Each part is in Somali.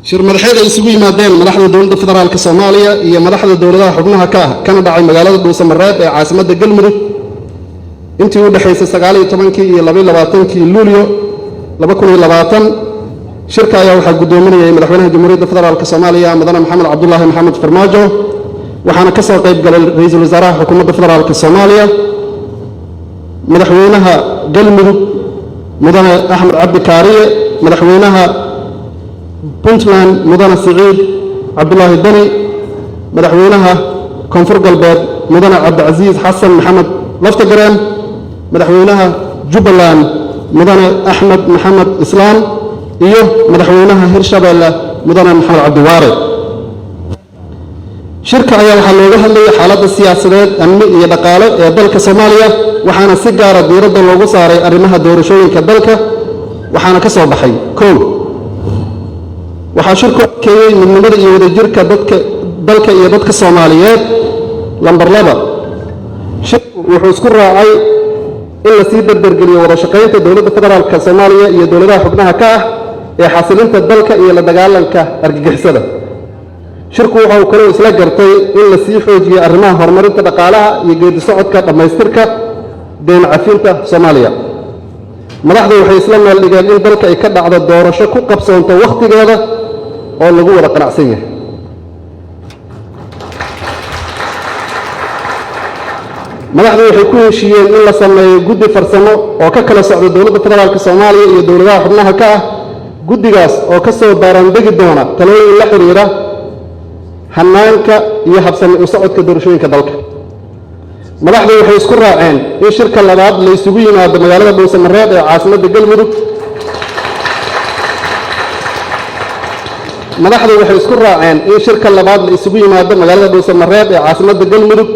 shir madaxeed ay isugu yimaadeen madaxda dowladda federaalka Soomaaliya iyo madaxda dowladaha xubnaha ka ah kana dhacay magaalada Dhuusamareeb ee caasimadda Galmudug intii u dhaxaysay 19 iyo 22 Luulyo 2020 shirka ayaa waxaa gudoominayay madaxweynaha Jamhuuriyadda Federaalka Soomaaliya Mudane Maxamed Cabdullaahi Maxamed Farmaajo waxaana ka soo qayb galay ra'iisul wasaaraha xukuumadda federaalka Soomaaliya madaxweynaha Galmudug Mudane Axmed Cabdi Kaariye madaxweynaha Puntland Mudane Siciid Cabdullaahi Dani madaxweynaha Koonfur Galbeed Mudane Cabdicaziis Xasan Maxamed Laftagareen madaxweynaha Jubbaland Mudane Axmed Maxamed Islaam iyo madaxweynaha Hirshabeelle Mudane Maxamed Cabdi Waare shirka ayaa waxaa looga hadlayay xaaladda siyaasadeed amni iyo dhaqaale ee dalka Soomaaliya waxaana si gaar ah diiradda loogu saaray arrimaha doorashooyinka dalka waxaana ka soo baxay waxaa shirku adkeeyey midnimada iyo wadajirka dalka iyo dadka Soomaaliyeed lambar 2 shirku wuxuu isku raacay in la sii dardargeliyo wada shaqaynta dowladda federaalka Soomaaliya iyo dowladaha xubnaha ka ah ee xasilinta dalka iyo la dagaalanka argagixisada shirku waxa uu kale isla gartay in la sii xoojiyo arrimaha horumarinta dhaqaalaha iyo geedi socodka dhamaystirka deyn cafinta Soomaaliya madaxdu waxay isla meel dhigeen in dalka ay ka dhacdo doorasho ku qabsoonto waqtigeeda oo lagu wada qanacsan yahay madaxdu waxay ku heshiiyeen in la sameeyo guddi farsamo oo ka kala socda dowladda federaalka Soomaaliya iyo dowladaha xubnaha ka ah guddigaas oo ka soo baarandegi doona talooyin la xiriira hanaanka iyo habsami u socodka doorashooyinka dalka madaxdu waxay isku raaceen in shirka labaad la isugu yimaado magaalada Dhuusamareeb ee caasimadda Galmudug madaxdu waxay isku raaceen in shirka labaad la isugu yimaado magaalada Dhuusamareeb ee caasimadda Galmudug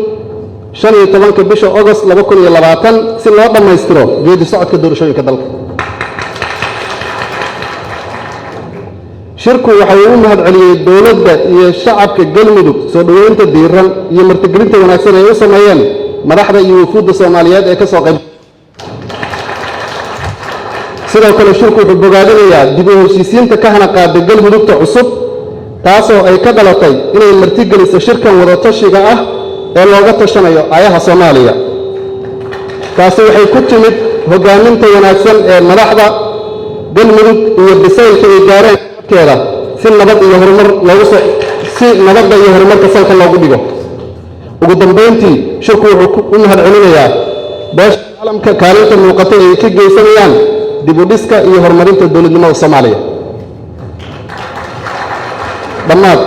15 bisha August 2020 si loo dhameystiro geedi socodka doorashooyinka dalka shirku waxa uu mahad celiyay dowladda iyo shacabka Galmudug soo dhaweynta diiran iyo martigelinta wanaagsan ee ay u sameeyeen madaxda iyo wufuudda Soomaaliyeed ee ka soo qayb sidoo kale shirku wuxuu bogaadinayaa dib u heshiisiinta ka hana qaaday Galmudugta cusub taasoo ay ka dhalatay inay martigeliso shirkan wada tashiga ah ee looga tashanayo ayaha Soomaaliya taasi waxay ku timid hogaaminta wanaagsan ee madaxda Galmudug iyo bisaylka ay gaareen si nabad iyo horumar salka loogu dhigo ugu dambeyntii shirku wuxuu u mahad celinayaa beesha caalamka kaalinta muuqata ay ka geysanayaan dib u dhiska iyo horumarinta dowladnimada Soomaaliya dhammaad